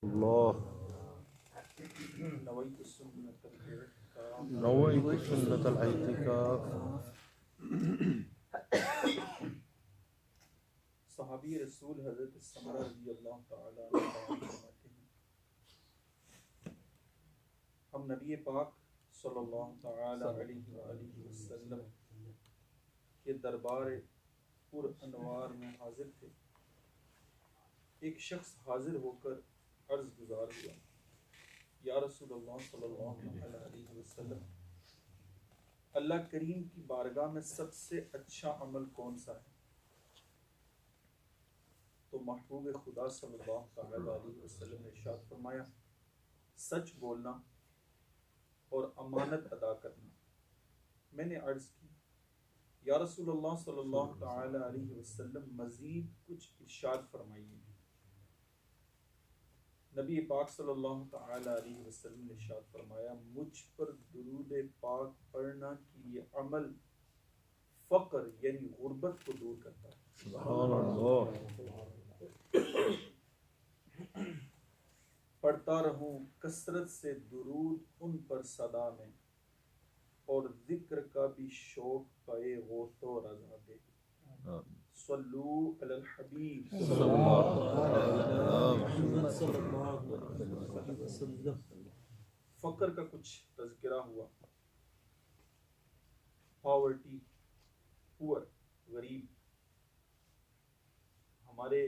اللہ نویت سنت الاعتکاف. صحابی رسول حضرت سمرہ رضی اللہ تعالیٰ عنہ فرماتے ہیں ہم نبی پاک صلی اللہ تعالیٰ علیہ وآلہ وسلم کے دربار پر انوار میں حاضر تھے. ایک شخص حاضر ہو کر عرض گزار ہوا، یا رسول اللہ صلی اللہ علیہ وسلم، اللہ کریم کی بارگاہ میں سب سے اچھا عمل کون سا ہے؟ تو محبوب خدا صلی اللہ تعالیٰ علیہ وسلم نے ارشاد فرمایا، سچ بولنا اور امانت ادا کرنا. میں نے عرض کی، یا رسول اللہ صلی اللہ تعالیٰ علیہ وسلم مزید کچھ ارشاد فرمائیے. نبی پاک صلی اللہ تعالیٰ علیہ وسلم نے ارشاد فرمایا، مجھ پر درود پاک پڑھنا کی یہ عمل فقر یعنی غربت کو دور کرتا ہے. سبحان اللہ. پڑھتا رہوں کثرت سے درود ان پر صدا میں، اور ذکر کا بھی شوق پائے غوث و رضا دے. صلو علی الحبیب فقر کا کچھ تذکرہ ہوا. پاورٹی، پور، غریب. ہمارے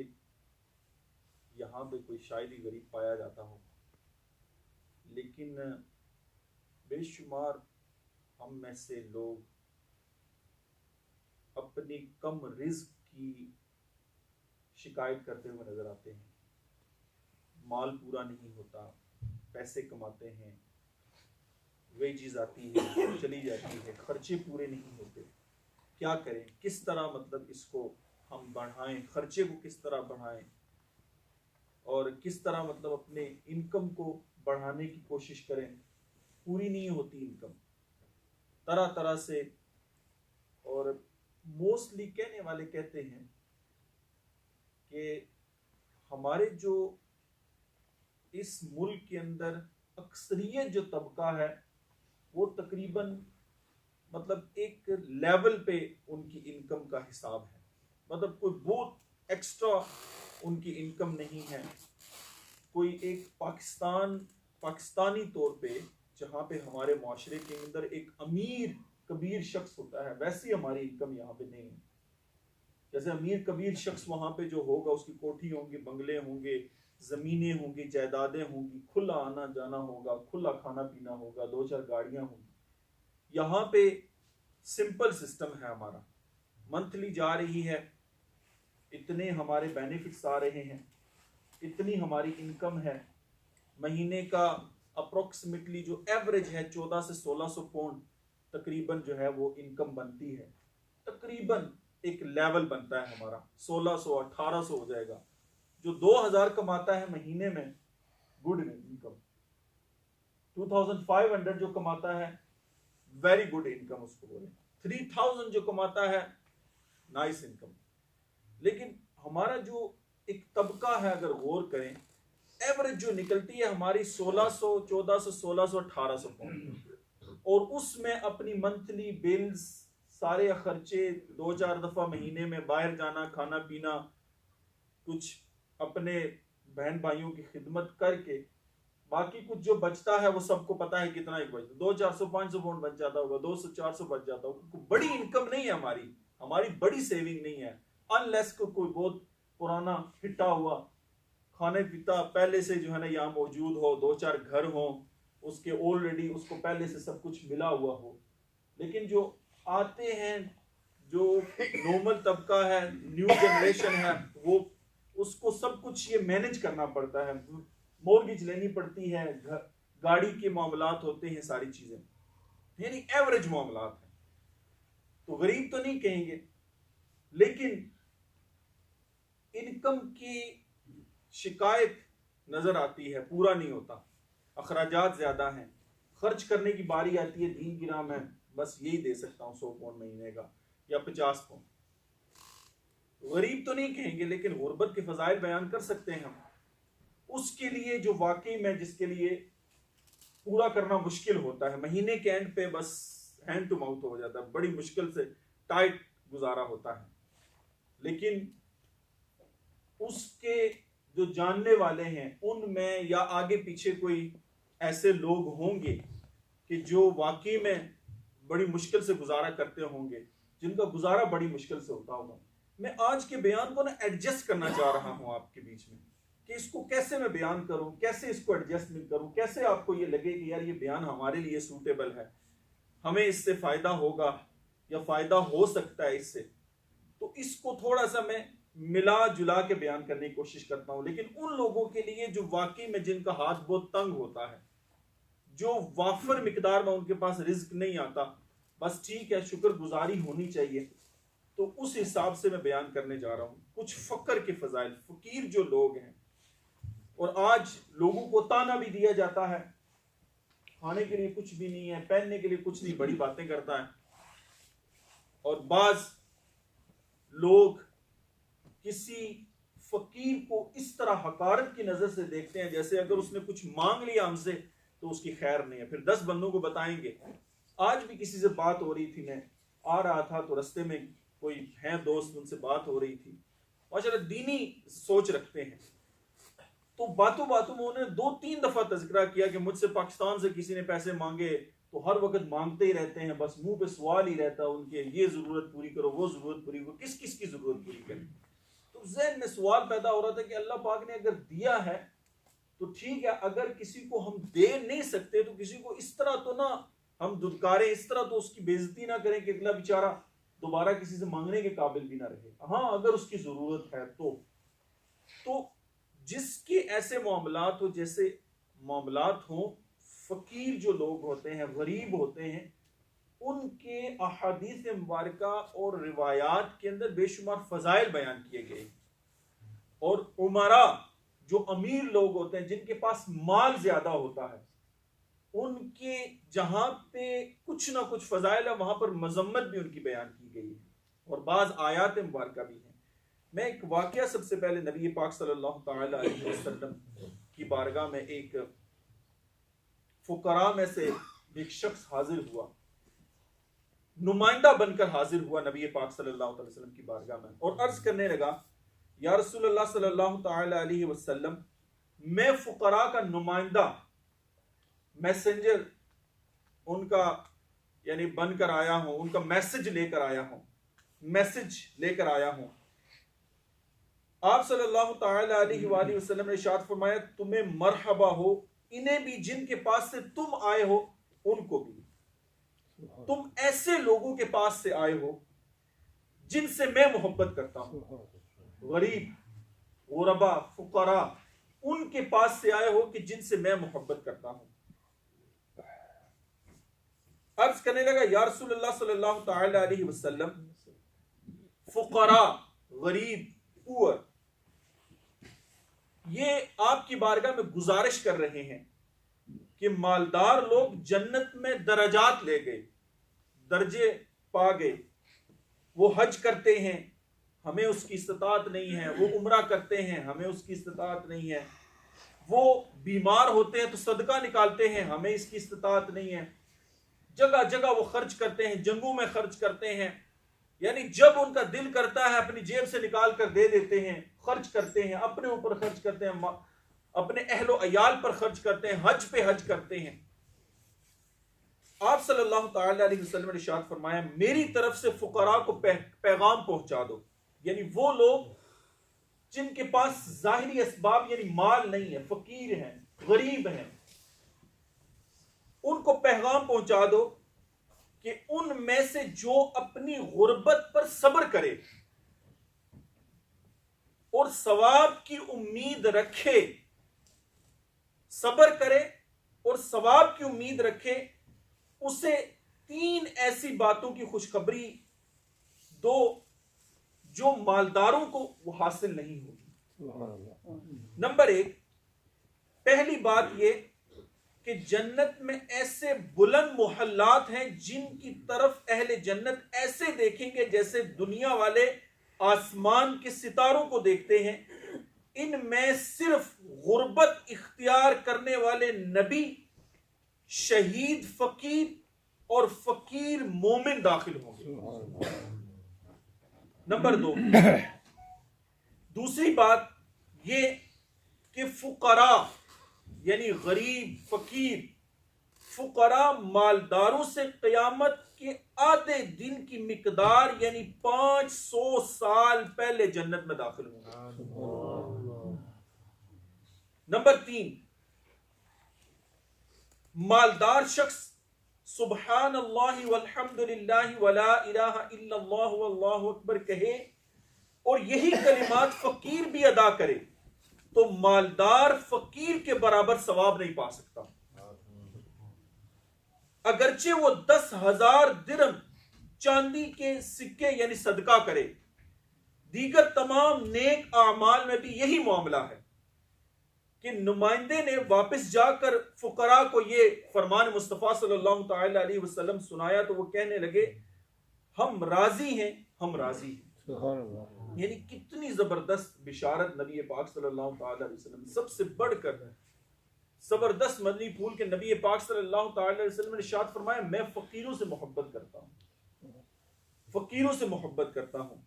یہاں پہ کوئی شاید ہی غریب پایا جاتا ہو، لیکن بے شمار ہم میں سے لوگ اپنی کم رزق کی شکایت کرتے ہوئے نظر آتے ہیں. مال پورا نہیں ہوتا، پیسے کماتے ہیں، ویجز آتی ہے چلی جاتی ہے، خرچے پورے نہیں ہوتے. کیا کریں؟ کس طرح مطلب اس کو ہم بڑھائیں، خرچے کو کس طرح بڑھائیں، اور کس طرح مطلب اپنے انکم کو بڑھانے کی کوشش کریں. پوری نہیں ہوتی انکم طرح طرح سے. اور موسٹلی کہنے والے کہتے ہیں کہ ہمارے جو اس ملک کے اندر اکثریت جو طبقہ ہے وہ تقریباً مطلب ایک لیول پہ ان کی انکم کا حساب ہے. مطلب کوئی بہت ایکسٹرا ان کی انکم نہیں ہے. کوئی ایک پاکستانی طور پہ جہاں پہ ہمارے معاشرے کے اندر ایک امیر کبیر شخص ہوتا ہے، ویسی ہماری انکم یہاں پہ نہیں ہے. جیسے امیر کبیر شخص وہاں پہ جو ہوگا اس کی کوٹھی ہوں گی، بنگلے ہوں گے، زمینیں ہوں گی، جائیدادیں ہوں گی، کھلا آنا جانا ہوگا، کھلا کھانا پینا ہوگا، 2-4 گاڑیاں ہوں گی. یہاں پہ سمپل سسٹم ہے ہمارا. منتھلی جا رہی ہے، اتنے ہمارے بینیفٹس آ رہے ہیں، اتنی ہماری انکم ہے. مہینے کا اپروکسیمیٹلی جو ایوریج ہے 1400 سے 1600 پاؤنڈ تقریباً جو ہے وہ انکم بنتی ہے. تقریباً ایک لیول بنتا ہے ہمارا. 1600 1800 ہو جائے گا. جو 2000 کماتا ہے مہینے میں گڈ انکم. 2500 جو کماتا ہے ویری گڈ انکم اس کو بولیں. 3000 جو کماتا ہے نائس انکم. لیکن ہمارا جو ایک طبقہ ہے اگر غور کریں، ایوریج جو نکلتی ہے ہماری 1600 1400 1600 1800 پاؤنڈ. اور اس میں اپنی منتھلی بلز، سارے خرچے، 2-4 دفعہ مہینے میں باہر جانا، کھانا پینا، کچھ اپنے بہن بھائیوں کی خدمت کر کے باقی کچھ جو بچتا ہے وہ سب کو پتا ہے کتنا ایک بچتا ہے. 200-400-500 پاؤنڈ بچ جاتا ہوگا، 200-400 بچ جاتا ہوگا. بڑی انکم نہیں ہے ہماری بڑی سیونگ نہیں ہے. انلیس کو کوئی بہت پرانا ہٹا ہوا کھانے پیتا پہلے سے جو ہے نا یہاں موجود ہو، 2-4 گھر ہوں اس کے آلریڈی، اس کو پہلے سے سب کچھ ملا ہوا ہو. لیکن جو آتے ہیں، جو نارمل طبقہ ہے، نیو جنریشن ہے، وہ اس کو سب کچھ یہ مینج کرنا پڑتا ہے. مورگیج لینی پڑتی ہے، گاڑی کے معاملات ہوتے ہیں، ساری چیزیں یعنی ایوریج معاملات ہیں. تو غریب تو نہیں کہیں گے، لیکن انکم کی شکایت نظر آتی ہے، پورا نہیں ہوتا، اخراجات زیادہ ہیں. خرچ کرنے کی باری آتی ہے، دین کی راہ میں بس یہی دے سکتا ہوں 100 پاؤنڈ مہینے کا یا 50 پاؤنڈ. غریب تو نہیں کہیں گے، لیکن غربت کے فضائل بیان کر سکتے ہیں ہم. اس کے لیے جو واقعی میں جس کے لیے پورا کرنا مشکل ہوتا ہے، مہینے کے اینڈ پہ بس ہینڈ ٹو ماؤتھ ہو جاتا ہے، بڑی مشکل سے ٹائٹ گزارا ہوتا ہے، لیکن اس کے جو جاننے والے ہیں ان میں یا آگے پیچھے کوئی ایسے لوگ ہوں گے کہ جو واقعی میں بڑی مشکل سے گزارا کرتے ہوں گے، جن کا گزارا بڑی مشکل سے ہوتا ہوگا۔ میں آج کے بیان کو ایڈجسٹ کرنا چاہ رہا ہوں آپ کے بیچ میں کہ اس کو کیسے میں بیان کروں، کیسے اس کو ایڈجسٹمنٹ کروں، کیسے آپ کو یہ لگے کہ یار یہ بیان ہمارے لیے سوٹیبل ہے، ہمیں اس سے فائدہ ہوگا یا فائدہ ہو سکتا ہے اس سے۔ تو اس کو تھوڑا سا میں ملا جلا کے بیان کرنے کی کوشش کرتا ہوں، لیکن ان لوگوں کے لیے جو واقعی میں جن کا ہاتھ بہت تنگ ہوتا ہے، جو وافر مقدار میں ان کے پاس رزق نہیں آتا، بس ٹھیک ہے شکر گزاری ہونی چاہیے، تو اس حساب سے میں بیان کرنے جا رہا ہوں کچھ فقر کے فضائل۔ فقیر جو لوگ ہیں، اور آج لوگوں کو تانا بھی دیا جاتا ہے، کھانے کے لیے کچھ بھی نہیں ہے، پہننے کے لیے کچھ نہیں، بڑی باتیں کرتا ہے، اور بعض لوگ کسی فقیر کو اس طرح حقارت کی نظر سے دیکھتے ہیں جیسے اگر اس نے کچھ مانگ لیا ہم سے تو اس کی خیر نہیں ہے، پھر 10 بندوں کو بتائیں گے۔ آج بھی کسی سے بات ہو رہی تھی، میں آ رہا تھا تو رستے میں کوئی ہیں دوست، ان سے بات ہو رہی تھی، ماشاءاللہ دینی سوچ رکھتے ہیں، تو باتوں باتوں میں انہوں نے 2-3 دفعہ تذکرہ کیا کہ مجھ سے پاکستان سے کسی نے پیسے مانگے تو ہر وقت مانگتے ہی رہتے ہیں، بس منہ پہ سوال ہی رہتا ہے ان کے، یہ ضرورت پوری کرو، وہ ضرورت پوری کرو، کس کس کی ضرورت پوری کریں۔ تو ذہن میں سوال پیدا ہو رہا تھا کہ اللہ پاک نے اگر دیا ہے تو ٹھیک ہے، اگر کسی کو ہم دے نہیں سکتے تو کسی کو اس طرح تو نہ ہم دھتکاریں، اس طرح تو اس کی بے عزتی نہ کریں کہ اگلا بیچارہ دوبارہ کسی سے مانگنے کے قابل بھی نہ رہے۔ ہاں اگر اس کی ضرورت ہے تو جس کے ایسے معاملات ہو، جیسے معاملات ہوں، فقیر جو لوگ ہوتے ہیں، غریب ہوتے ہیں، ان کے احادیث مبارکہ اور روایات کے اندر بے شمار فضائل بیان کیے گئے، اور عمرا جو امیر لوگ ہوتے ہیں، جن کے پاس مال زیادہ ہوتا ہے، ان کے جہاں پہ کچھ نہ کچھ فضائل ہے وہاں پر مذمت بھی ان کی بیان کی گئی ہے، اور بعض آیات مبارکہ بھی ہیں۔ میں ایک واقعہ سب سے پہلے نبی پاک صلی اللہ تعالی علیہ وسلم کی بارگاہ میں ایک فقراء میں سے ایک شخص حاضر ہوا، نمائندہ بن کر حاضر ہوا نبی پاک صلی اللہ علیہ وسلم کی بارگاہ میں، اور عرض کرنے لگا یا رسول اللہ صلی اللہ تعالی علیہ وسلم، میں فقراء کا نمائندہ، میسنجر ان کا یعنی بن کر آیا ہوں، ان کا میسج لے کر آیا ہوں۔ آپ صلی اللہ تعالی علیہ وآلہ وسلم نے ارشاد فرمایا تمہیں مرحبا ہو، انہیں بھی جن کے پاس سے تم آئے ہو ان کو بھی، تم ایسے لوگوں کے پاس سے آئے ہو جن سے میں محبت کرتا ہوں، غریب، غربا، فقراء، ان کے پاس سے آئے ہو کہ جن سے میں محبت کرتا ہوں۔ عرض کرنے لگا یا رسول اللہ صلی اللہ تعالی علیہ وسلم، فقراء، غریب، پور، یہ آپ کی بارگاہ میں گزارش کر رہے ہیں کہ مالدار لوگ جنت میں درجات لے گئے، درجے پا گئے، وہ حج کرتے ہیں، ہمیں اس کی استطاعت نہیں ہے، وہ عمرہ کرتے ہیں، ہمیں اس کی استطاعت نہیں ہے، وہ بیمار ہوتے ہیں تو صدقہ نکالتے ہیں، ہمیں اس کی استطاعت نہیں ہے، جگہ جگہ وہ خرچ کرتے ہیں، جنگوں میں خرچ کرتے ہیں، یعنی جب ان کا دل کرتا ہے اپنی جیب سے نکال کر دے دیتے ہیں، خرچ کرتے ہیں، اپنے اوپر خرچ کرتے ہیں، اپنے اہل و عیال پر خرچ کرتے ہیں، حج پہ حج کرتے ہیں۔ آپ صلی اللہ تعالی علیہ وسلم نے ارشاد فرمایا میری طرف سے فقراء کو پیغام پہنچا دو، یعنی وہ لوگ جن کے پاس ظاہری اسباب یعنی مال نہیں ہے، فقیر ہیں، غریب ہیں، ان کو پیغام پہنچا دو کہ ان میں سے جو اپنی غربت پر صبر کرے اور ثواب کی امید رکھے، صبر کرے اور ثواب کی امید رکھے، اسے 3 ایسی باتوں کی خوشخبری دو جو مالداروں کو وہ حاصل نہیں ہوگی۔ نمبر 1، پہلی بات یہ کہ جنت میں ایسے بلند محلات ہیں جن کی طرف اہل جنت ایسے دیکھیں گے جیسے دنیا والے آسمان کے ستاروں کو دیکھتے ہیں، ان میں صرف غربت اختیار کرنے والے نبی، شہید فقیر اور فقیر مومن داخل ہوں گے۔ نمبر 2، دوسری بات یہ کہ فقراء یعنی غریب، فقیر، فقراء مالداروں سے قیامت کے آدھے دن کی مقدار یعنی 500 سال پہلے جنت میں داخل ہوں گے۔ نمبر 3، مالدار شخص سبحان اللہ والحمد للہ ولا الہ الا اللہ واللہ اکبر کہے اور یہی کلمات فقیر بھی ادا کرے تو مالدار فقیر کے برابر ثواب نہیں پا سکتا، اگرچہ وہ 10,000 درہم چاندی کے سکے یعنی صدقہ کرے۔ دیگر تمام نیک اعمال میں بھی یہی معاملہ ہے کہ نمائندے نے واپس جا کر فقراء کو یہ فرمان مصطفیٰ صلی اللہ تعالی علیہ وسلم سنایا تو وہ کہنے لگے ہم راضی ہیں، ہم راضی ہیں۔ سبحان اللہ، یعنی کتنی زبردست بشارت نبی پاک صلی اللہ تعالی علیہ وسلم، سب سے بڑھ کر زبردست مدنی پھول کے نبی پاک صلی اللہ تعالی علیہ وسلم نے ارشاد فرمایا میں فقیروں سے محبت کرتا ہوں، فقیروں سے محبت کرتا ہوں،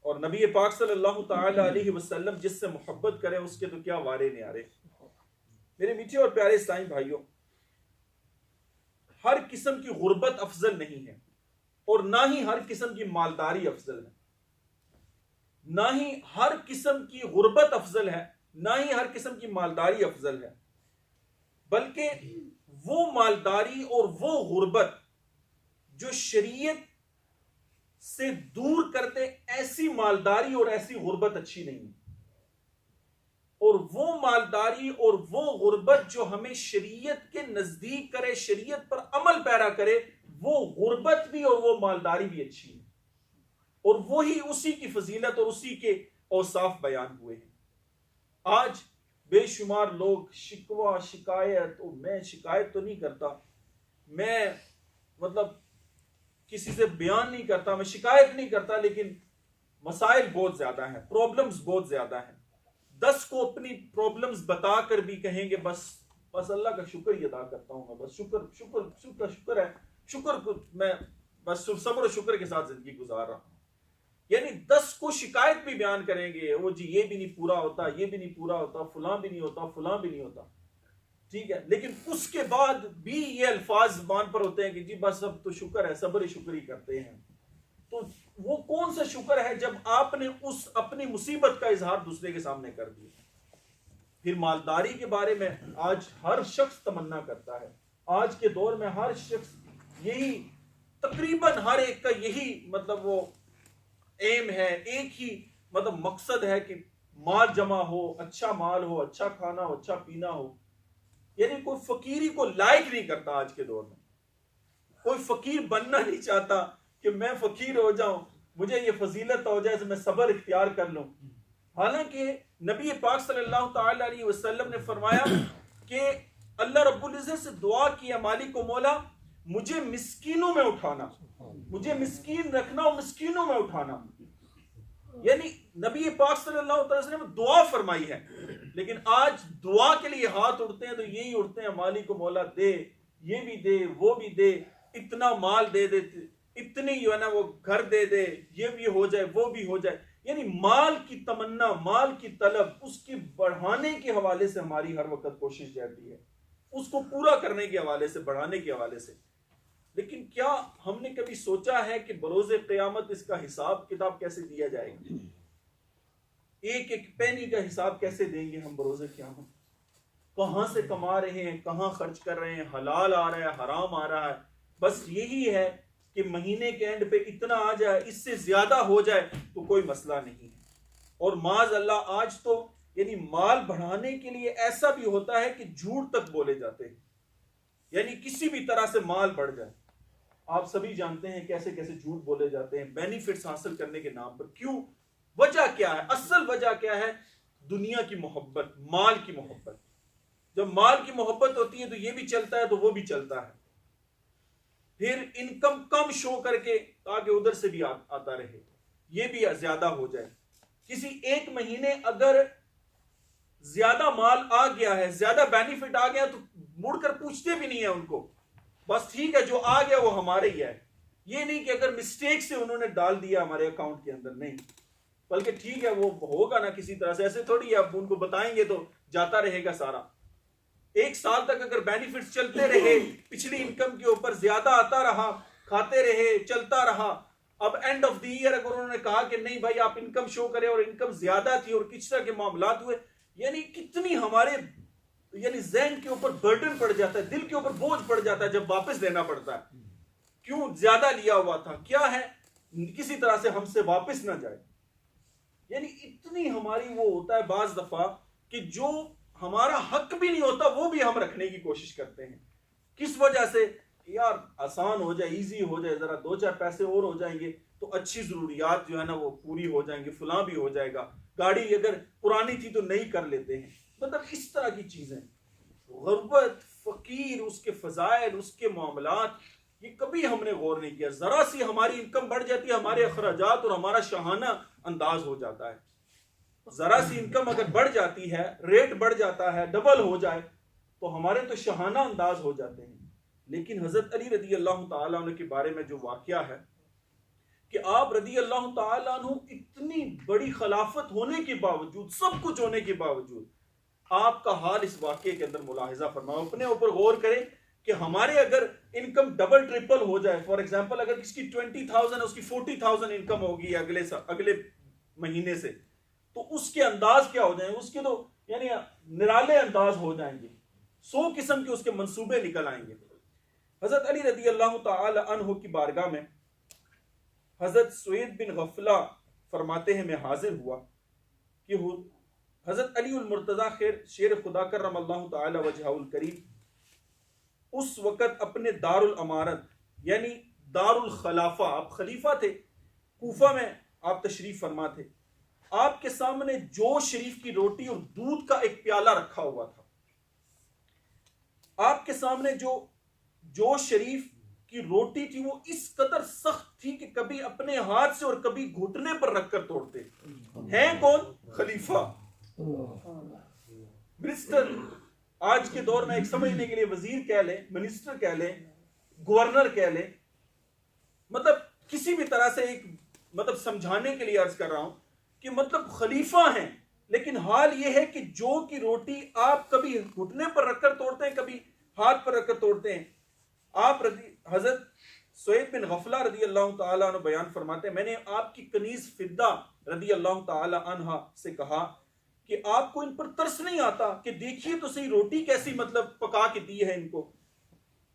اور نبی پاک صلی اللہ تعالی علیہ وسلم جس سے محبت کرے اس کے تو کیا وارے نیارے۔ میرے میٹھے اور پیارے اسلامی بھائیوں، ہر قسم کی غربت افضل نہیں ہے اور نہ ہی ہر قسم کی مالداری افضل ہے، نہ ہی ہر قسم کی غربت افضل ہے، نہ ہی ہر قسم کی مالداری افضل ہے، بلکہ وہ مالداری اور وہ غربت جو شریعت سے دور کرتے، ایسی مالداری اور ایسی غربت اچھی نہیں، اور وہ مالداری اور وہ غربت جو ہمیں شریعت کے نزدیک کرے، شریعت پر عمل پیرا کرے، وہ غربت بھی اور وہ مالداری بھی اچھی ہے، اور وہی اسی کی فضیلت اور اسی کے اوصاف بیان ہوئے ہیں۔ آج بے شمار لوگ شکوہ شکایت، اور میں شکایت تو نہیں کرتا، میں مطلب کسی سے بیان نہیں کرتا، میں شکایت نہیں کرتا، لیکن مسائل بہت زیادہ ہیں، پرابلمز بہت زیادہ ہیں، 10 کو اپنی پرابلمز بتا کر بھی کہیں گے بس اللہ کا شکر ہی ادا کرتا ہوں، میں بس شکر ہے، شکر کو میں بس صبر و شکر کے ساتھ زندگی گزار رہا ہوں۔ یعنی 10 کو شکایت بھی بیان کریں گے، وہ جی یہ بھی نہیں پورا ہوتا، یہ بھی نہیں پورا ہوتا، فلاں بھی نہیں ہوتا، فلاں بھی نہیں ہوتا، ٹھیک ہے، لیکن اس کے بعد بھی یہ الفاظ زبان پر ہوتے ہیں کہ جی بس اب تو شکر ہے، صبر شکر ہی کرتے ہیں۔ تو وہ کون سا شکر ہے جب آپ نے اس اپنی مصیبت کا اظہار دوسرے کے سامنے کر دیا؟ پھر مالداری کے بارے میں آج ہر شخص تمنا کرتا ہے، آج کے دور میں ہر شخص یہی، تقریباً ہر ایک کا یہی مطلب وہ ایم ہے، ایک ہی مطلب مقصد ہے کہ مال جمع ہو، اچھا مال ہو، اچھا کھانا ہو، اچھا پینا ہو۔ یعنی کوئی فقیری کو لائق نہیں کرتا آج کے دور میں، کوئی فقیر بننا نہیں چاہتا کہ میں فقیر ہو جاؤں، مجھے یہ فضیلت ہو جائے تو میں صبر اختیار کر لوں۔ حالانکہ نبی پاک صلی اللہ تعالی علیہ وسلم نے فرمایا کہ اللہ رب العزت سے دعا کیا مالک و مولا مجھے مسکینوں میں اٹھانا، مجھے مسکین رکھنا اور مسکینوں میں اٹھانا۔ یعنی نبی پاک صلی اللہ علیہ وسلم نے دعا فرمائی ہے، لیکن آج دعا کے لیے ہاتھ اٹھتے ہیں تو یہی اٹھتے ہیں مالک و مولا دے، یہ بھی دے، وہ بھی دے، اتنا مال دے دے، اتنی جو ہے نا وہ گھر دے دے، یہ بھی ہو جائے، وہ بھی ہو جائے۔ یعنی مال کی تمنا، مال کی طلب، اس کے بڑھانے کے حوالے سے ہماری ہر وقت کوشش رہتی ہے، اس کو پورا کرنے کے حوالے سے، بڑھانے کے حوالے سے۔ لیکن کیا ہم نے کبھی سوچا ہے کہ بروز قیامت اس کا حساب کتاب کیسے دیا جائے گا؟ ایک ایک پینی کا حساب کیسے دیں گے ہم بروز قیامت؟ کہاں سے کما رہے ہیں، کہاں خرچ کر رہے ہیں، حلال آ رہا ہے، حرام آ رہا ہے، بس یہی ہے کہ مہینے کے اینڈ پہ اتنا آ جائے، اس سے زیادہ ہو جائے تو کوئی مسئلہ نہیں ہے۔ اور معاذ اللہ آج تو یعنی مال بڑھانے کے لیے ایسا بھی ہوتا ہے کہ جھوٹ تک بولے جاتے ہیں، یعنی کسی بھی طرح سے مال بڑھ جائے۔ آپ سبھی جانتے ہیں کیسے کیسے جھوٹ بولے جاتے ہیں بینیفٹس حاصل کرنے کے نام پر۔ کیوں؟ وجہ کیا ہے؟ اصل وجہ کیا ہے؟ دنیا کی محبت، مال کی محبت۔ جب مال کی محبت ہوتی ہے تو یہ بھی چلتا ہے تو وہ بھی چلتا ہے، پھر انکم کم شو کر کے تاکہ ادھر سے بھی آتا رہے، یہ بھی زیادہ ہو جائے۔ کسی ایک مہینے اگر زیادہ مال آ گیا ہے، زیادہ بینیفٹ آ گیا تو مڑ کر پوچھتے بھی نہیں ہیں ان کو، بس ٹھیک ہے جو آ گیا وہ ہمارے ہی ہے. یہ نہیں کہ اگر مسٹیک سے انہوں نے ڈال دیا ہمارے اکاؤنٹ کے اندر، نہیں، بلکہ ٹھیک ہے وہ ہوگا نا کسی طرح سے. ایسے تھوڑی آپ ان کو بتائیں گے تو جاتا رہے گا سارا. ایک سال تک اگر بینیفٹس چلتے رہے، پچھلی انکم کے اوپر زیادہ آتا رہا، کھاتے رہے، چلتا رہا، اب اینڈ آف دی ایئر اگر انہوں نے کہا کہ نہیں بھائی آپ انکم شو کریں اور انکم زیادہ تھی اور کس طرح کے معاملات ہوئے، یعنی کتنی ہمارے ذہن کے اوپر برڈن پڑ جاتا ہے، دل کے اوپر بوجھ پڑ جاتا ہے جب واپس دینا پڑتا ہے. کیوں؟ زیادہ لیا ہوا تھا، کیا ہے کسی طرح سے ہم سے واپس نہ جائے. یعنی اتنی ہماری وہ ہوتا ہے بعض دفعہ کہ جو ہمارا حق بھی نہیں ہوتا وہ بھی ہم رکھنے کی کوشش کرتے ہیں. کس وجہ سے؟ یار آسان ہو جائے، ایزی ہو جائے، ذرا دو چار پیسے اور ہو جائیں گے تو اچھی ضروریات جو ہے نا وہ پوری ہو جائیں گے، فلاں بھی ہو جائے گا، گاڑی اگر پرانی تھی تو نئی کر لیتے ہیں. مطلب اس طرح کی چیزیں، غربت، فقیر، اس کے فضائل، اس کے معاملات، یہ کبھی ہم نے غور نہیں کیا. ذرا سی ہماری انکم بڑھ جاتی ہے، ہمارے اخراجات اور ہمارا شاہانہ انداز ہو جاتا ہے. ذرا سی انکم اگر بڑھ جاتی ہے، ریٹ بڑھ جاتا ہے، ڈبل ہو جائے تو ہمارے تو شاہانہ انداز ہو جاتے ہیں. لیکن حضرت علی رضی اللہ تعالیٰ عنہ کے بارے میں جو واقعہ ہے کہ آپ رضی اللہ تعالیٰ عنہ اتنی بڑی خلافت ہونے کے باوجود، سب کچھ ہونے کے باوجود، آپ کا حال اس واقعے کے اندر ملاحظہ فرماؤ، اپنے اوپر غور کریں کہ ہمارے اگر انکم ڈبل ٹرپل ہو جائے، فار ایگزامپل اگر کس کی 20,000 ہے اس کی 40,000 انکم ہوگی اگلے مہینے سے، تو اس کے انداز کیا ہو جائیں، اس کے تو یعنی نرالے انداز ہو جائیں گے، 100 قسم کے اس کے منصوبے نکل آئیں گے. حضرت علی رضی اللہ تعالی عنہ کی بارگاہ میں حضرت سوید بن غفلہ فرماتے ہیں میں حاضر ہوا کہ حضرت علی المرتضی شیر خدا کرم اللہ تعالی وجہہ الکریم اس وقت اپنے دار الامارت یعنی دار الخلافہ، آپ خلیفہ تھے، کوفہ میں آپ تشریف فرما تھے. آپ کے سامنے جوش شریف کی روٹی اور دودھ کا ایک پیالہ رکھا ہوا تھا. آپ کے سامنے جو جوش شریف کی روٹی تھی وہ اس قدر سخت تھی کہ کبھی اپنے ہاتھ سے اور کبھی گھٹنے پر رکھ کر توڑتے. ہیں کون؟ خلیفہ، منسٹر. آج کے دور میں ایک سمجھنے کے لیے وزیر کہہ لیں، منسٹر کہہ لیں، گورنر کہہ لیں، مطلب کسی بھی طرح سے ایک مطلب سمجھانے کے لیے عرض کر رہا ہوں کہ مطلب خلیفہ ہیں، لیکن حال یہ ہے کہ جو کی روٹی آپ کبھی گھٹنے پر رکھ کر توڑتے ہیں، کبھی ہاتھ پر رکھ کر توڑتے ہیں. آپ حضرت سوید بن غفلہ رضی اللہ تعالیٰ عنہ بیان فرماتے ہیں میں نے آپ کی کنیز فضہ رضی اللہ تعالیٰ عنہ سے کہا کہ آپ کو ان پر ترس نہیں آتا کہ دیکھیے تو صحیح روٹی کیسی مطلب پکا کے دی ہے ان کو،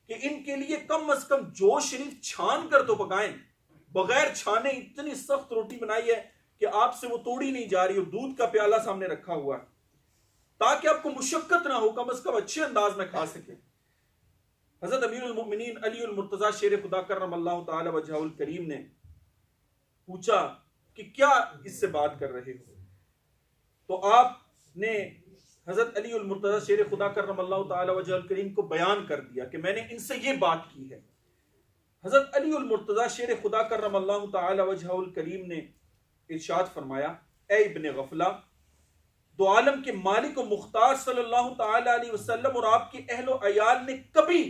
کہ ان کے لیے کم از کم جوش شریف چھان کر تو پکائیں، بغیر چھانے اتنی سخت روٹی بنائی ہے کہ آپ سے وہ توڑی نہیں جا رہی اور دودھ کا پیالہ سامنے رکھا ہوا ہے تاکہ آپ کو مشقت نہ ہو، کم از کم اچھے انداز میں کھا سکیں. حضرت امیر المؤمنین علی المرتضی شیر خدا کرم اللہ تعالی وجہہ الکریم نے پوچھا کہ کیا اس سے بات کر رہے ہو؟ تو آپ نے حضرت علی المرتضی شیر خدا کرم اللہ تعالی وجہہ الکریم کو بیان کر دیا کہ میں نے ان سے یہ بات کی ہے. حضرت علی المرتضی شیر خدا کرم اللہ تعالی وجہہ الکریم نے ارشاد فرمایا اے ابن غفلہ، دو عالم کے مالک و مختار صلی اللہ تعالی علیہ وسلم اور آپ کے اہل و عیال نے کبھی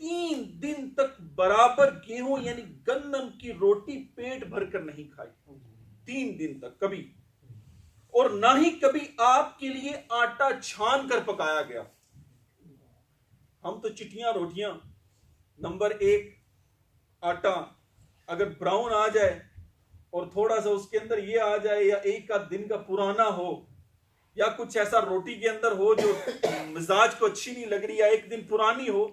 3 دن تک برابر گیہوں یعنی گندم کی روٹی پیٹ بھر کر نہیں کھائی، 3 دن تک کبھی، اور نہ ہی کبھی آپ کے لیے آٹا چھان کر پکایا گیا. ہم تو چٹیاں روٹیاں، نمبر 1 آٹا اگر براؤن آ جائے اور تھوڑا سا اس کے اندر یہ آ جائے یا ایک آدھ دن کا پرانا ہو یا کچھ ایسا روٹی کے اندر ہو جو مزاج کو اچھی نہیں لگ رہی یا ایک دن پرانی ہو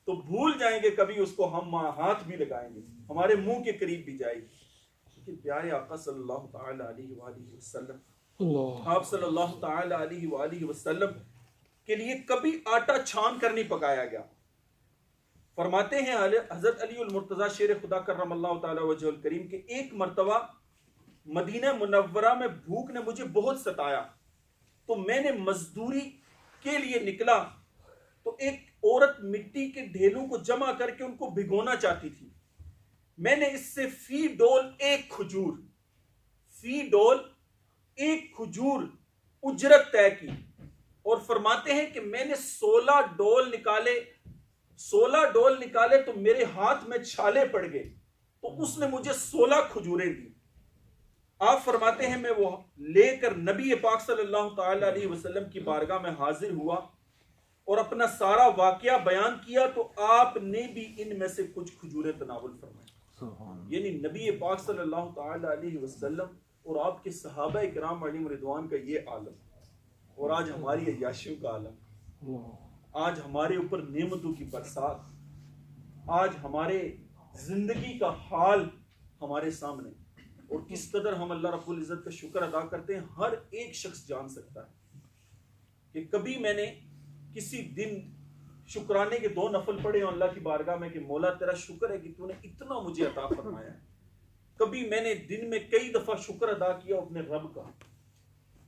تو بھول جائیں گے کبھی اس کو ہم ہاتھ بھی لگائیں گے، ہمارے منہ کے قریب بھی جائے گی. کہ پیارے آقا صلی اللہ تعالی علیہ وآلہ وسلم، آپ صلی اللہ تعالی علیہ وآلہ وسلم کے لیے کبھی آٹا چھان کر نہیں پکایا گیا. فرماتے ہیں حضرت علی المرتضی شیر خدا کرم اللہ تعالی وجہ الکریم کہ ایک مرتبہ مدینہ منورہ میں بھوک نے مجھے بہت ستایا تو میں نے مزدوری کے لیے نکلا تو ایک عورت مٹی کے ڈھیلوں کو جمع کر کے ان کو بھگونا چاہتی تھی. میں نے اس سے فی ڈول ایک کھجور اجرت طے کی. اور فرماتے ہیں کہ میں نے 16 ڈول نکالے تو میرے ہاتھ میں چھالے پڑ گئے، تو اس نے مجھے 16 کھجوریں دی۔ آپ فرماتے ہیں میں وہ لے کر نبی پاک صلی اللہ تعالی علیہ وسلم کی بارگاہ میں حاضر ہوا اور اپنا سارا واقعہ بیان کیا، تو آپ نے بھی ان میں سے کچھ کھجوریں تناول فرمائی۔ یعنی نبی پاک صلی اللہ تعالی علیہ وسلم اور آپ کے صحابہ کرام علیہم رضوان کا یہ عالم، اور آج ہماری عیاشیوں کا عالم، آج ہمارے اوپر نعمتوں کی برسات، آج ہمارے زندگی کا حال ہمارے سامنے، اور کس قدر ہم اللہ رب العزت کا شکر ادا کرتے ہیں۔ ہر ایک شخص جان سکتا ہے کہ کبھی میں نے کسی دن شکرانے کے 2 نفل پڑھے ہوں اللہ کی بارگاہ میں کہ مولا تیرا شکر ہے کہ تو نے اتنا مجھے عطا فرمایا ہے۔ کبھی میں نے دن میں کئی دفعہ شکر ادا کیا اپنے رب کا،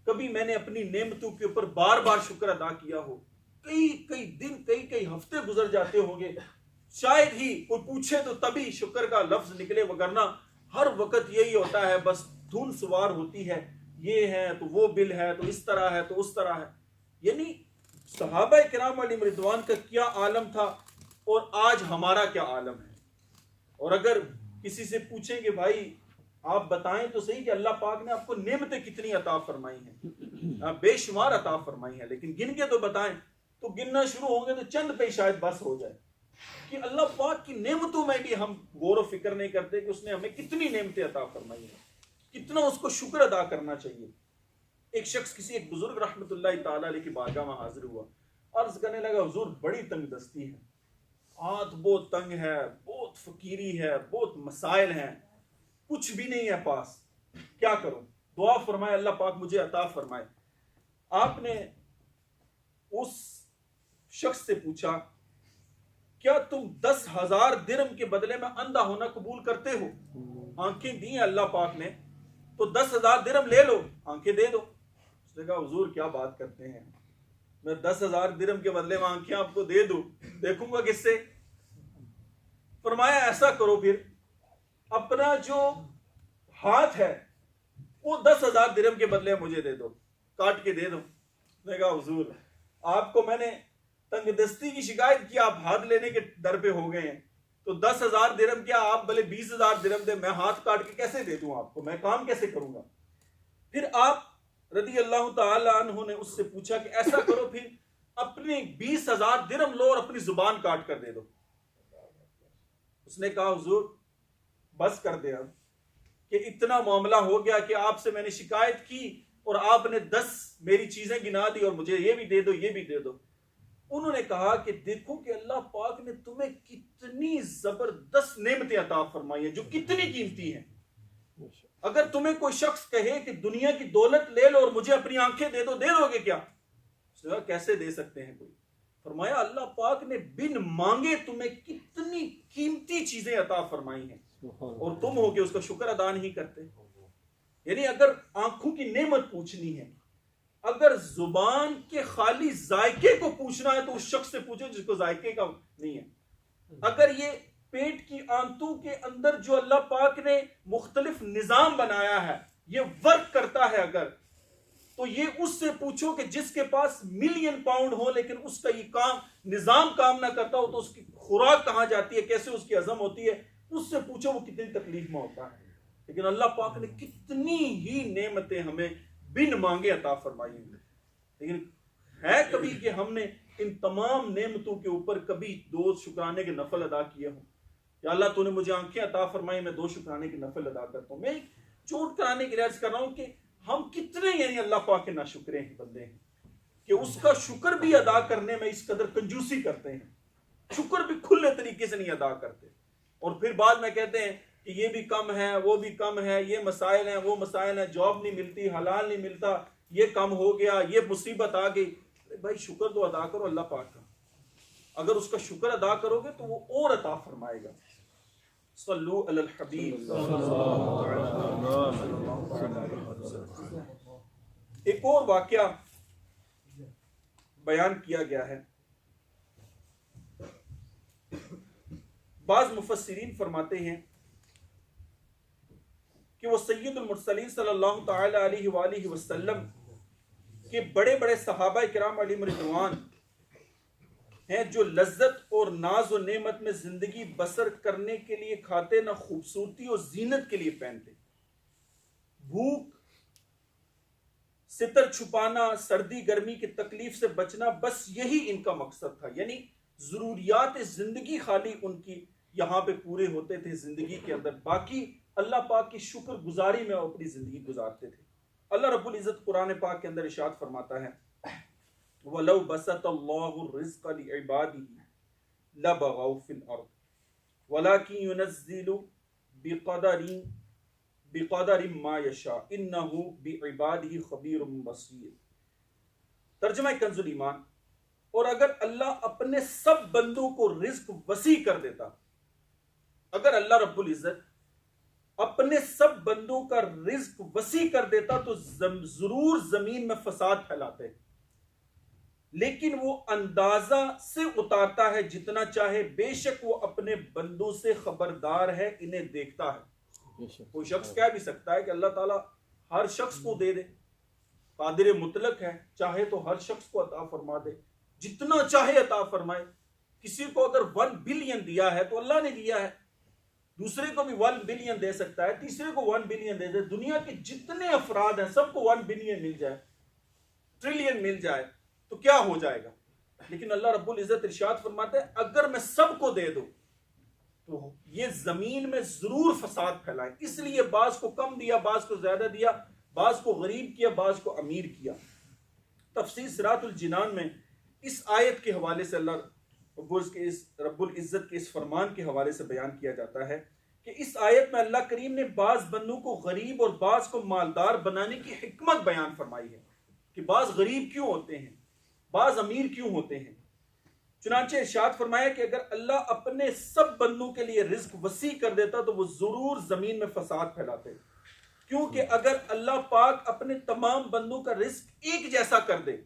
کبھی میں نے اپنی نعمتوں کے اوپر بار بار شکر ادا کیا ہو۔ کئی دن کئی ہفتے گزر جاتے ہوں گے، شاید ہی کوئی پوچھے تو تبھی شکر کا لفظ نکلے، وگرنہ ہر وقت یہی ہوتا ہے، بس دھن سوار ہوتی ہے، یہ ہے تو وہ بل ہے تو اس طرح ہے تو اس طرح ہے۔ یعنی صحابہ کرام علیہم رضوان کا کیا عالم تھا اور آج ہمارا کیا عالم ہے۔ اور اگر کسی سے پوچھیں کہ بھائی آپ بتائیں تو صحیح کہ اللہ پاک نے آپ کو نعمتیں کتنی عطا فرمائی ہیں، بے شمار عطا فرمائی ہیں، لیکن گن کے تو بتائیں تو گننا شروع ہوں گے تو چند پہ شاید بس ہو جائے کہ اللہ پاک کی نعمتوں میں بھی ہم غور و فکر نہیں کرتے کہ اس نے ہمیں کتنی نعمتیں عطا فرمائی ہیں، کتنا اس کو شکر ادا کرنا چاہیے۔ ایک بزرگ رحمت اللہ تعالی علیہ کی بارگاہ میں حاضر ہوا، عرض کرنے لگا حضور بڑی تنگ دستی ہے، ہاتھ بہت تنگ ہے، بہت فقیری ہے، بہت مسائل ہیں، کچھ بھی نہیں ہے پاس، کیا کروں؟ دعا فرمائے اللہ پاک مجھے عطا فرمائے۔ آپ نے اس شخص سے پوچھا کیا تم 10,000 درہم کے بدلے میں اندھا ہونا قبول کرتے ہو؟ آنکھیں دی ہیں اللہ پاک نے تو 10,000 درہم لے لو، آنکھیں دے دو۔ اس نے کہا حضور کیا بات کرتے ہیں، میں 10,000 درہم کے بدلے میں آنکھیں آپ کو دے دوں، دیکھوں گا کس سے؟ فرمایا ایسا کرو پھر اپنا جو ہاتھ ہے وہ 10,000 درہم کے بدلے مجھے دے دو، کاٹ کے دے دو۔ اس نے کہا حضور آپ کو میں نے تنگ دستی کی شکایت کی، آپ ہاتھ لینے کے در پہ ہو گئے ہیں، تو 10,000 درہم کیا آپ بھلے 20,000 درہم دے، میں ہاتھ کاٹ کے کیسے دے دوں آپ کو، میں کام کیسے کروں گا؟ پھر آپ رضی اللہ تعالی عنہ نے اس سے پوچھا کہ ایسا کرو پھر اپنی 20,000 درہم لو اور اپنی زبان کاٹ کر دے دو۔ اس نے کہا حضور بس کر دے اب، کہ اتنا معاملہ ہو گیا کہ آپ سے میں نے شکایت کی اور آپ نے 10 میری چیزیں گنا دی اور مجھے یہ بھی دے دو یہ بھی دے دو۔ انہوں نے کہا کہ دیکھو کہ اللہ پاک نے تمہیں کتنی زبردست نعمتیں عطا فرمائی ہیں جو کتنی قیمتی ہیں۔ اگر تمہیں کوئی شخص کہے کہ دنیا کی دولت لے لو اور مجھے اپنی آنکھیں دے دو گے کیا؟ اس نے کہا کیسے دے سکتے ہیں کوئی؟ فرمایا اللہ پاک نے بن مانگے تمہیں کتنی قیمتی چیزیں عطا فرمائی ہیں اور تم ہو کہ اس کا شکر ادا نہیں کرتے۔ یعنی اگر آنکھوں کی نعمت پوچھنی ہے، اگر زبان کے خالی ذائقے کو پوچھنا ہے تو اس شخص سے پوچھو جس کو ذائقے کا نہیں ہے۔ اگر یہ پیٹ کی آنتوں کے اندر جو اللہ پاک نے مختلف نظام بنایا ہے یہ ورک کرتا ہے اگر، تو یہ اس سے پوچھو کہ جس کے پاس ملین پاؤنڈ ہو لیکن اس کا یہ نظام کام نہ کرتا ہو تو اس کی خوراک کہاں جاتی ہے، کیسے اس کی ہضم ہوتی ہے، اس سے پوچھو وہ کتنی تکلیف میں ہوتا ہے۔ لیکن اللہ پاک نے کتنی ہی نعمتیں ہمیں بن مانگے عطا فرمائی ہیں، لیکن ہے کبھی کہ ہم نے ان تمام نعمتوں کے اوپر کبھی 2 شکرانے کے نفل ادا کیے ہوں؟ یا اللہ تو نے مجھے آنکھیں عطا فرمائی میں 2 شکرانے کے نفل ادا کرتا ہوں۔ میں چوٹ کرانے کی عرض کر رہا ہوں کہ ہم کتنے یعنی اللہ پاک کے ناشکرے ہیں بندے ہیں کہ اس کا شکر بھی ادا کرنے میں اس قدر کنجوسی کرتے ہیں، شکر بھی کھلے طریقے سے نہیں ادا کرتے، اور پھر بعد میں کہتے ہیں کہ یہ بھی کم ہے وہ بھی کم ہے، یہ مسائل ہیں وہ مسائل ہیں، جاب نہیں ملتی، حلال نہیں ملتا، یہ کم ہو گیا، یہ مصیبت آ گئی۔ بھائی شکر تو ادا کرو اللہ پاک کا، اگر اس کا شکر ادا کرو گے تو وہ اور عطا فرمائے گا۔ صلو علی الحبیب۔ ایک اور واقعہ بیان کیا گیا ہے، بعض مفسرین فرماتے ہیں کہ وہ سید المرسلین صلی اللہ تعالی علیہ وآلہ وسلم کہ بڑے بڑے صحابہ کرام علیہم رضوان ہیں جو لذت اور ناز و نعمت میں زندگی بسر کرنے کے لیے کھاتے، نہ خوبصورتی اور زینت کے لیے پہنتے. بھوک، ستر چھپانا، سردی گرمی کی تکلیف سے بچنا، بس یہی ان کا مقصد تھا. یعنی ضروریات زندگی خالی ان کی یہاں پہ پورے ہوتے تھے زندگی کے اندر، باقی اللہ پاک کی شکر گزاری میں وہ اپنی زندگی گزارتے تھے. اللہ رب العزت قرآن پاک کے اندر ارشاد فرماتا ہے وَلَوْ بَسَطَ اللَّهُ الرِّزْقَ لِعِبَادِهِ لَبَغَوْا فِي الْأَرْضِ وَلَكِنْ يُنَزِّلُ بِقَدَرٍ مَا يَشَاءُ إِنَّهُ بِعِبَادِهِ خَبِيرٌ بَصِيرٌ. ترجمہ کنز الایمان. اور اگر اللہ اپنے سب بندوں کو رزق وسیع کر دیتا، اگر اللہ رب العزت اپنے سب بندوں کا رزق وسیع کر دیتا تو ضرور زمین میں فساد پھیلاتے، لیکن وہ اندازہ سے اتارتا ہے جتنا چاہے، بے شک وہ اپنے بندوں سے خبردار ہے، انہیں دیکھتا ہے. کوئی شخص کہہ بھی سکتا ہے کہ اللہ تعالیٰ ہر شخص کو دے دے، قادر مطلق ہے، چاہے تو ہر شخص کو عطا فرما دے، جتنا چاہے عطا فرمائے. کسی کو اگر 1 بلین دیا ہے تو اللہ نے دیا ہے، دوسرے کو بھی 1 بلین دے سکتا ہے، تیسرے کو 1 بلین دے دے. دنیا کے جتنے افراد ہیں سب کو 1 بلین مل جائے، ٹریلین مل جائے تو کیا ہو جائے گا. لیکن اللہ رب العزت ارشاد فرماتے ہیں اگر میں سب کو دے دوں تو یہ زمین میں ضرور فساد پھیلائے. اس لیے بعض کو کم دیا، بعض کو زیادہ دیا، بعض کو غریب کیا، بعض کو امیر کیا. تفسیر صراط الجنان میں اس آیت کے حوالے سے اللہ رب العزت کے اس فرمان کے حوالے سے بیان کیا جاتا ہے کہ اس آیت میں اللہ کریم نے بعض بندوں کو غریب اور بعض کو مالدار بنانے کی حکمت بیان فرمائی ہے کہ بعض غریب کیوں ہوتے ہیں، بعض امیر کیوں ہوتے ہیں. چنانچہ ارشاد فرمایا کہ اگر اللہ اپنے سب بندوں کے لیے رزق وسیع کر دیتا تو وہ ضرور زمین میں فساد پھیلاتے، کیونکہ اگر اللہ پاک اپنے تمام بندوں کا رزق ایک جیسا کر دے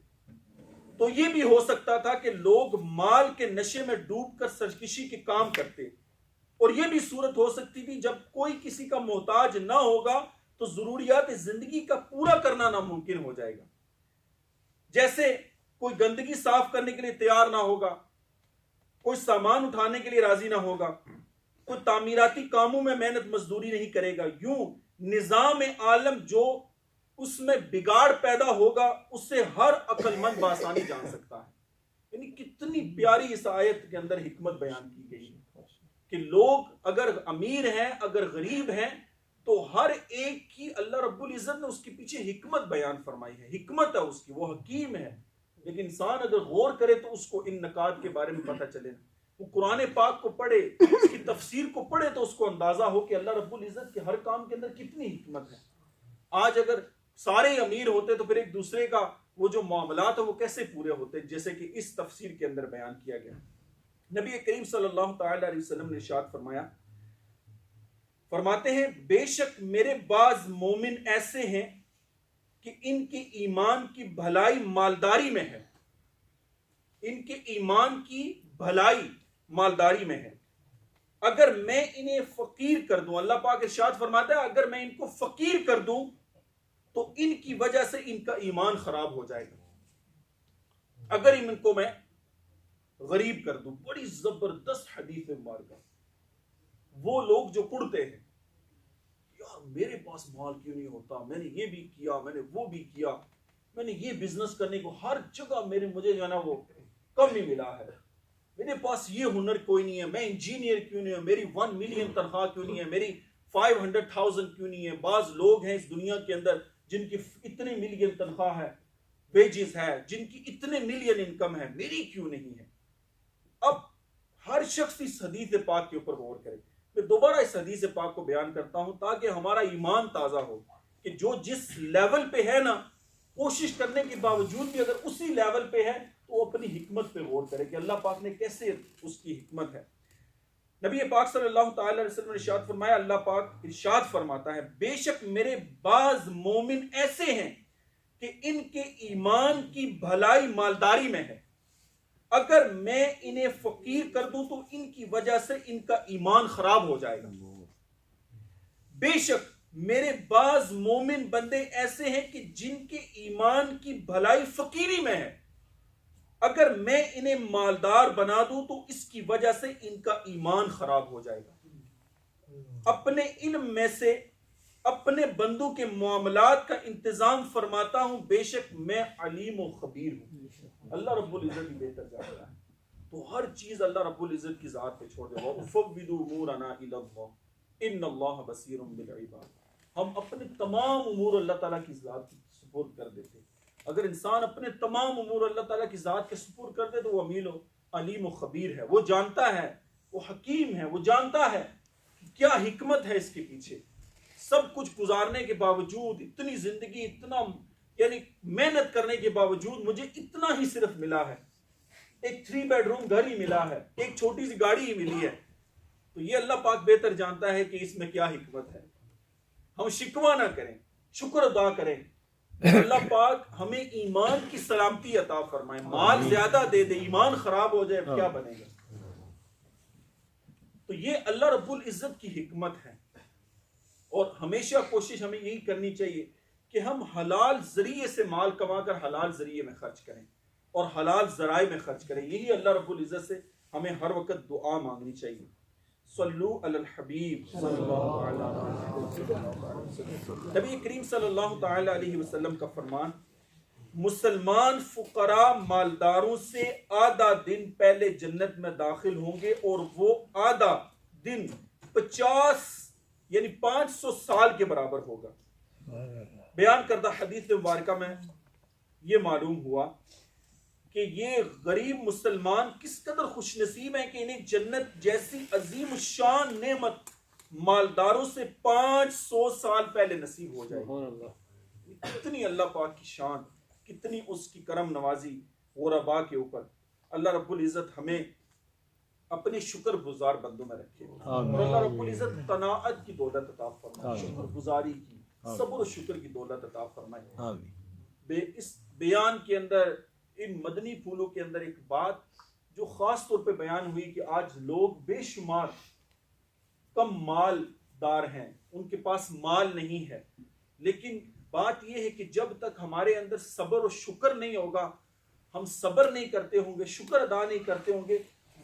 تو یہ بھی ہو سکتا تھا کہ لوگ مال کے نشے میں ڈوب کر سرکشی کے کام کرتے، اور یہ بھی صورت ہو سکتی تھی جب کوئی کسی کا محتاج نہ ہوگا تو ضروریات زندگی کا پورا کرنا ناممکن ہو جائے گا. جیسے کوئی گندگی صاف کرنے کے لیے تیار نہ ہوگا، کوئی سامان اٹھانے کے لیے راضی نہ ہوگا، کوئی تعمیراتی کاموں میں محنت مزدوری نہیں کرے گا. یوں نظام عالم جو اس میں بگاڑ پیدا ہوگا اس سے ہر عقل مند بآسانی جان سکتا ہے. یعنی کتنی پیاری اس آیت کے اندر حکمت بیان کی گئی ہے کہ لوگ اگر امیر ہیں، اگر غریب ہیں، تو ہر ایک کی اللہ رب العزت نے اس کے پیچھے حکمت بیان فرمائی ہے. حکمت ہے اس کی، وہ حکیم ہے. لیکن انسان اگر غور کرے تو اس کو ان نکات کے بارے میں پتہ چلے. وہ قرآن پاک کو پڑھے، اس کی تفسیر کو پڑھے تو اس کو اندازہ ہو کہ اللہ رب العزت کے ہر کام کے اندر کتنی حکمت ہے. آج اگر سارے امیر ہوتے تو پھر ایک دوسرے کا وہ جو معاملات ہیں وہ کیسے پورے ہوتے، جیسے کہ اس تفسیر کے اندر بیان کیا گیا. نبی کریم صلی اللہ تعالی علیہ وسلم نے ارشاد فرماتے ہیں بے شک میرے بعض مومن ایسے ہیں کہ ان کے ایمان کی بھلائی مالداری میں ہے، ان کے ایمان کی بھلائی مالداری میں ہے. اگر میں انہیں فقیر کر دوں، اللہ پاک ارشاد فرماتا ہے اگر میں ان کو فقیر کر دوں تو ان کی وجہ سے ان کا ایمان خراب ہو جائے گا. اگر ان کو میں غریب کر دوں. بڑی زبردست حدیث مبارکہ. وہ لوگ جو پڑھتے ہیں یار میرے پاس مال کیوں نہیں ہوتا، میں نے یہ بھی کیا، میں نے وہ بھی کیا، میں نے یہ بزنس کرنے کو ہر جگہ مجھے جو ہے نا وہ کم ہی ملا ہے، میرے پاس یہ ہنر کوئی نہیں ہے، میں انجینئر کیوں نہیں ہوں، میری 1 ملین تنخواہ کیوں نہیں ہے، میری 500,000 کیوں نہیں ہے. بعض لوگ ہیں اس دنیا کے اندر جن کی اتنے ملین تنخواہ ہے، ویجز ہے، جن کی اتنے ملین انکم ہے، میری کیوں نہیں ہے. اب ہر شخص اس حدیث پاک کے اوپر غور کرے. میں دوبارہ اس حدیث پاک کو بیان کرتا ہوں تاکہ ہمارا ایمان تازہ ہو کہ جو جس لیول پہ ہے نا، کوشش کرنے کے باوجود بھی اگر اسی لیول پہ ہے تو وہ اپنی حکمت پہ غور کرے کہ اللہ پاک نے کیسے اس کی حکمت ہے. نبی پاک صلی اللہ تعالی علیہ وسلم نے ارشاد فرمایا، اللہ پاک ارشاد فرماتا ہے بے شک میرے بعض مومن ایسے ہیں کہ ان کے ایمان کی بھلائی مالداری میں ہے، اگر میں انہیں فقیر کر دوں تو ان کی وجہ سے ان کا ایمان خراب ہو جائے گا. بے شک میرے بعض مومن بندے ایسے ہیں کہ جن کے ایمان کی بھلائی فقیری میں ہے، اگر میں انہیں مالدار بنا دوں تو اس کی وجہ سے ان کا ایمان خراب ہو جائے گا۔ اپنے علم میں سے اپنے بندوں کے معاملات کا انتظام فرماتا ہوں، بے شک میں علیم و خبیر ہوں۔ اللہ رب العزت ہی بہتر جانتا ہے، تو ہر چیز اللہ رب العزت کی ذات پہ چھوڑ دے۔ وَأُفَوِّضُ أُمُورَنَا إِلَى اللَّهِ إِنَّ اللَّهَ بَصِيرٌ بِالْعِبَادِ۔ ہم اپنے تمام امور اللہ تعالیٰ کی ذات کی سپرد کر دیتے۔ اگر انسان اپنے تمام امور اللہ تعالیٰ کی ذات کے سپرد کر دے تو وہ علیم و خبیر ہے، وہ جانتا ہے، وہ حکیم ہے، وہ جانتا ہے کہ کیا حکمت ہے اس کے پیچھے۔ سب کچھ گزارنے کے باوجود، اتنی زندگی، اتنا یعنی محنت کرنے کے باوجود مجھے اتنا ہی صرف ملا ہے، ایک 3 بیڈ روم گھر ہی ملا ہے، ایک چھوٹی سی گاڑی ہی ملی ہے، تو یہ اللہ پاک بہتر جانتا ہے کہ اس میں کیا حکمت ہے۔ ہم شکوہ نہ کریں، شکر ادا کریں، اللہ پاک ہمیں ایمان کی سلامتی عطا فرمائے۔ مال زیادہ دے دے، ایمان خراب ہو جائے، کیا بنے گا؟ تو یہ اللہ رب العزت کی حکمت ہے، اور ہمیشہ کوشش ہمیں یہی کرنی چاہیے کہ ہم حلال ذریعے سے مال کما کر حلال ذریعے میں خرچ کریں اور حلال ذرائع میں خرچ کریں۔ یہی اللہ رب العزت سے ہمیں ہر وقت دعا مانگنی چاہیے۔ صلو علی الحبیب صلی اللہ علیہ وسلم۔ نبی کریم صلی اللہ تعالی علیہ وسلم کا فرمان، مسلمان فقراء مالداروں سے آدھا دن پہلے جنت میں داخل ہوں گے، اور وہ آدھا دن 500 سال کے برابر ہوگا۔ بیان کردہ حدیث مبارکہ میں یہ معلوم ہوا کہ یہ غریب مسلمان کس قدر خوش نصیب ہیں کہ انہیں جنت جیسی عظیم الشان نعمت مالداروں سے 500 سال پہلے نصیب ہو جائے گی۔ کتنی اللہ پاک کی شان، کتنی اس کی کرم نوازی غرباء کے اوپر۔ اللہ رب العزت ہمیں اپنے شکر گزار بندوں میں رکھے، اور اللہ رب العزت قناعت کی دولت عطا فرمائے، شکر گزاری کی، صبر و شکر کی دولت عطا فرمائے۔ اس بیان کے اندر، ان مدنی پھولوں کے اندر ایک بات جو خاص طور پہ بیان ہوئی کہ آج لوگ بے شمار کم مال دار ہیں، ان کے پاس مال نہیں ہے، لیکن بات یہ ہے کہ جب تک ہمارے اندر صبر و شکر نہیں ہوگا، ہم صبر نہیں کرتے ہوں گے، شکر ادا نہیں کرتے ہوں گے،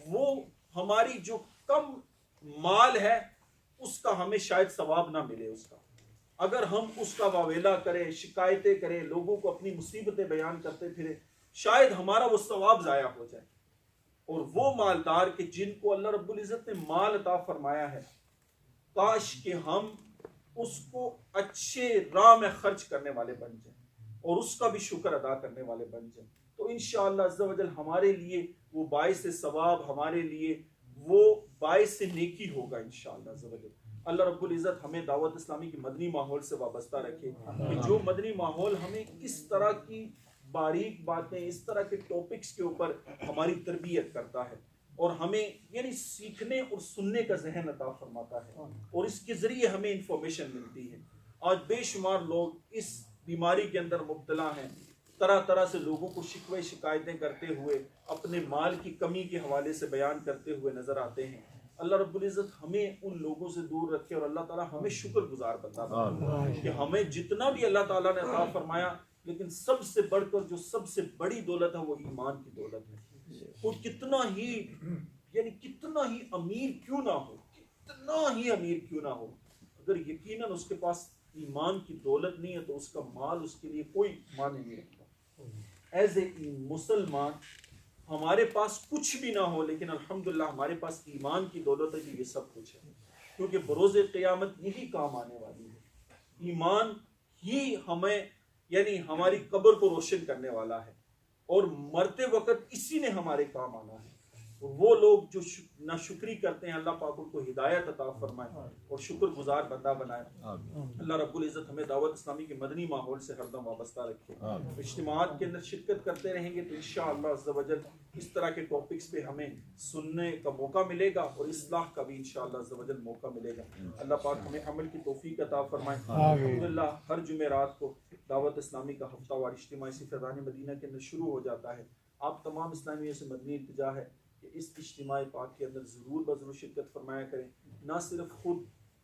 وہ ہماری جو کم مال ہے اس کا ہمیں شاید ثواب نہ ملے۔ اس کا اگر ہم اس کا واویلا کریں، شکایتیں کریں، لوگوں کو اپنی مصیبتیں بیان کرتے پھریں، شاید ہمارا وہ ثواب ضائع ہو جائے۔ اور وہ مالدار کہ جن کو اللہ رب العزت نے مال عطا فرمایا ہے، کاش کہ ہم اس کو اچھے راہ میں خرچ کرنے والے بن جائیں اور اس کا بھی شکر ادا کرنے والے بن جائیں، تو انشاءاللہ عز و جل ہمارے لیے وہ باعث ثواب، ہمارے لیے وہ باعث نیکی ہوگا انشاءاللہ عز و جل۔ اللہ رب العزت ہمیں دعوت اسلامی کی مدنی ماحول سے وابستہ رکھے کہ جو مدنی ماحول ہمیں اس طرح کی باریک باتیں، اس طرح کے ٹاپکس کے اوپر ہماری تربیت کرتا ہے اور ہمیں یعنی سیکھنے اور سننے کا ذہن عطا فرماتا ہے، اور اس کے ذریعے ہمیں انفارمیشن ملتی ہے۔ آج بے شمار لوگ اس بیماری کے اندر مبتلا ہیں، طرح طرح سے لوگوں کو شکوے شکایتیں کرتے ہوئے، اپنے مال کی کمی کے حوالے سے بیان کرتے ہوئے نظر آتے ہیں۔ اللہ رب العزت ہمیں ان لوگوں سے دور رکھے اور اللہ تعالیٰ ہمیں شکر گزار بندہ بنائے کہ ہمیں جتنا بھی اللہ تعالیٰ نے عطا فرمایا، لیکن سب سے بڑھ کر جو سب سے بڑی دولت ہے وہ ایمان کی دولت ہے۔ وہ کتنا ہی یعنی کتنا ہی امیر کیوں نہ ہو، کتنا ہی امیر کیوں نہ ہو، اگر یقیناً اس کے پاس ایمان کی دولت نہیں ہے تو اس کا مال اس کے لیے کوئی معنی نہیں رکھتا۔ ایز اے مسلمان ہمارے پاس کچھ بھی نہ ہو، لیکن الحمدللہ ہمارے پاس ایمان کی دولت ہے کہ یہ سب کچھ ہے، کیونکہ بروز قیامت یہی کام آنے والی ہے۔ ایمان ہی ہمیں یعنی ہماری قبر کو روشن کرنے والا ہے، اور مرتے وقت اسی نے ہمارے کام آنا ہے۔ وہ لوگ جو ناشکری کرتے ہیں، اللہ پاک ان کو ہدایت عطا فرمائے اور شکر گزار بندہ بنائے۔ اللہ رب العزت ہمیں دعوت اسلامی کے مدنی ماحول سے ہر دم وابستہ رکھے۔ اجتماعات کے اندر شرکت کرتے رہیں گے تو انشاءاللہ عز و جل اس طرح کے ٹاپکس پہ ہمیں سننے کا موقع ملے گا اور اصلاح کا بھی انشاءاللہ عز و جل موقع ملے گا۔ اللہ پاک ہمیں عمل کی توفیق عطا فرمائے۔ الحمدللہ ہر جمعرات کو دعوت اسلامی کا ہفتہ وار اجتماع اسی فیضان مدینہ کے اندر شروع ہو جاتا ہے۔ آپ تمام اسلامیوں سے مدنی التجا ہے کہ اس اجتماع پاک کے اندر ضرور بضرور شرکت فرمایا کریں، نہ صرف خود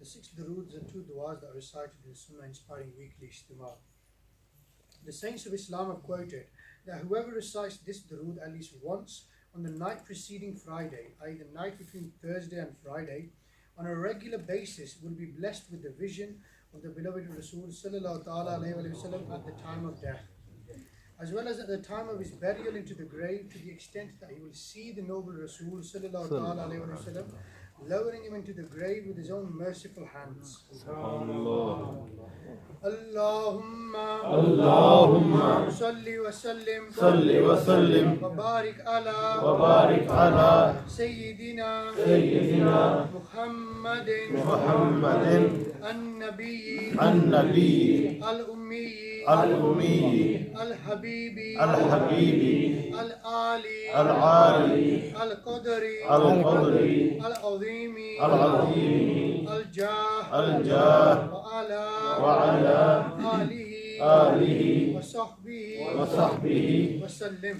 The 6 duroods and 2 du'as that are recited in Sunnah Inspiring Weekly Ijtima. The saints of Islam have quoted that whoever recites this durood at least once on the night preceding Friday, i.e. the night between Thursday and Friday, on a regular basis will be blessed with the vision of the beloved Rasul sallallahu ta'ala alayhi wa sallam at the time of death, as well as at the time of his burial into the grave, to the extent that he will see the noble Rasul sallallahu ta'ala alayhi wa sallam lowering him into the grave with his own merciful hands. Allahumma salli wa sallim wa barik ala Sayyidina Muhammadin an-Nabiyyi al-Ummi al-Habibi al-Ali al-Qadri al-Azim al-Jah wa ala alihi wa sahbihi wa sallim.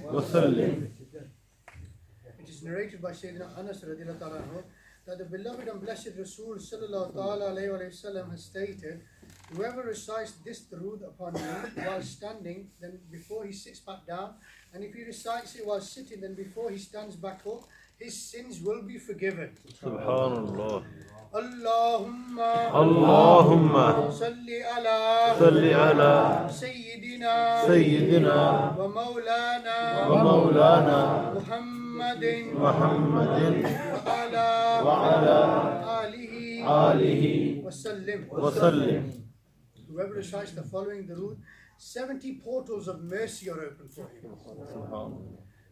It is narrated by Sayyidina Anas radhiyallahu ta'ala anhu that the beloved and blessed Rasul sallallahu ta'ala alayhi wa sallam has stated, whoever recites this durood upon me while standing, then before he sits back down, and if he recites it while sitting, then before he stands back up, his sins will be forgiven. Subhanallah. Allahumma salli ala Sayyidina wa Maulana Muhammadin wa ala alihi wa sallim. Whoever recites the following durood, 70 portals of mercy are open for him.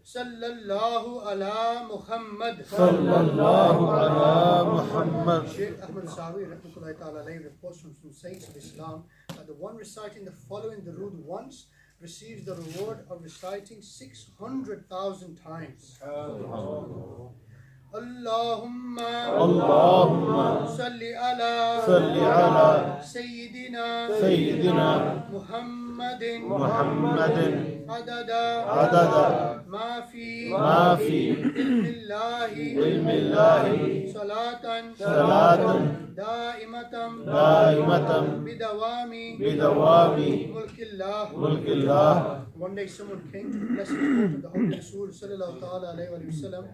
Sallallahu ala Muhammad. Shaykh Ahmad Sawi rahmatullahi ta'ala alayhi reports from some saints of Islam that the one reciting the following durood once receives the reward of reciting 600,000 times. Allahumma salli ala Sayyidina Muhammadin adada ma fi ilmillahi salatan daimatan bidawami mulkillah. One day someone came to the blessed court of the Holy Rasul sallallahu ta'ala alayhi wa sallam,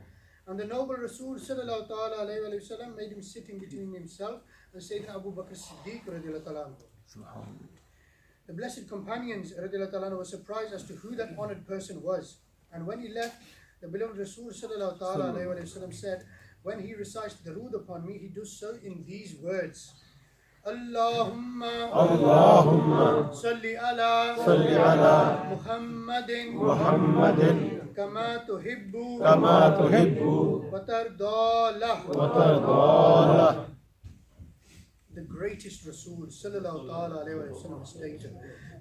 and the noble Rasul sallallahu ta'ala alayhi wa sallam made him sitting between himself and Sayyidina Abu Bakr Siddiq radiyallahu ta'ala anhu. The blessed companions radiyallahu ta'ala anhu were surprised as to who that honored person was. And when he left, the beloved Rasul sallallahu ta'ala alayhi wa sallam said, when he recites the durood upon me, he does so in these words. Allahumma salli ala Muhammadin kama tuhibbu wa tardalah. The greatest Rasul sallallahu ta'ala alayhi wa sallam stated,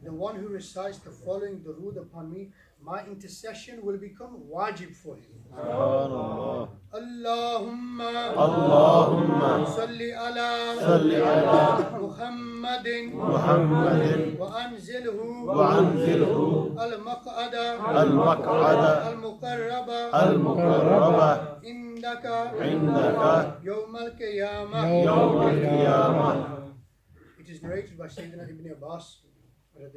the one who recites the following durood upon me, my intercession will become wajib for him. Allahumma salli ala Muhammadin wa anzilhu al-maq'ada al-muqarraba indaka yawm al-qiyamah. It is narrated by Sayyidina Ibn Abbas that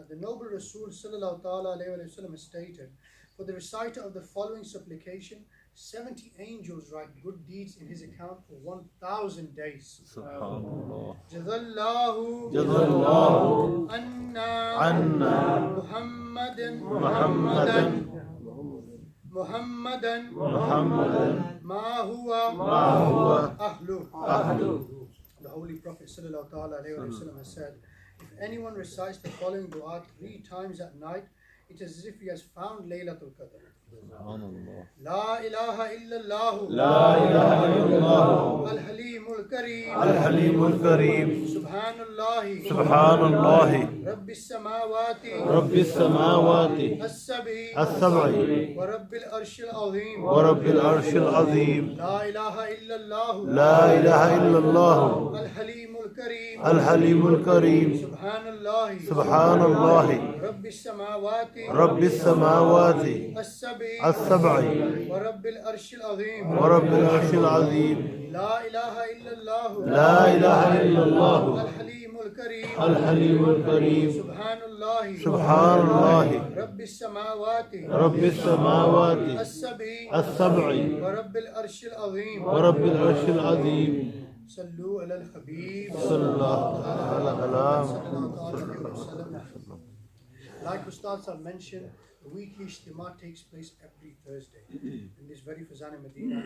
the noble Rasul sallallahu ta'ala alayhi wa sallam stated, for the reciter of the following supplication, 70 angels write good deeds in his account for 1,000 days. Subhanallah. Jazallahu anna Muhammadan ma huwa ahlu. The Holy Prophet sallallahu ta'ala alayhi wa sallam has said, if anyone recites the following dua 3 times at night, it is as if he has found Laylatul Qadr. سبحان الله La ilaha illallah. لا إله إلا الله Al-Halimul Kareem. الحليم الكريم Subhanallah. سبحان الله رب السماوات رب السماوات السبع السبع ورب العرش العظيم. ورب العرش العظيم لا إله إلا الله. لا إله إلا الله الحليم الكريم. الحليم الكريم سبحان الله. سبحان الله رب السماوات رب السماوات السبع السبع ورب العرش العظيم. ورب العرش العظيم لا إله إلا الله. لا إله إلا الله الحليم الكريم. الحليم الكريم سبحان الله. سبحان الله رب السماوات رب السماوات السبع ورب العرش العظيم. ورب العرش العظيم صلوا على الحبيب صلى الله عليه وسلم. Like Ustad Sahib mentioned, the weekly Ijtima takes place every Thursday in this very Fazan Medina.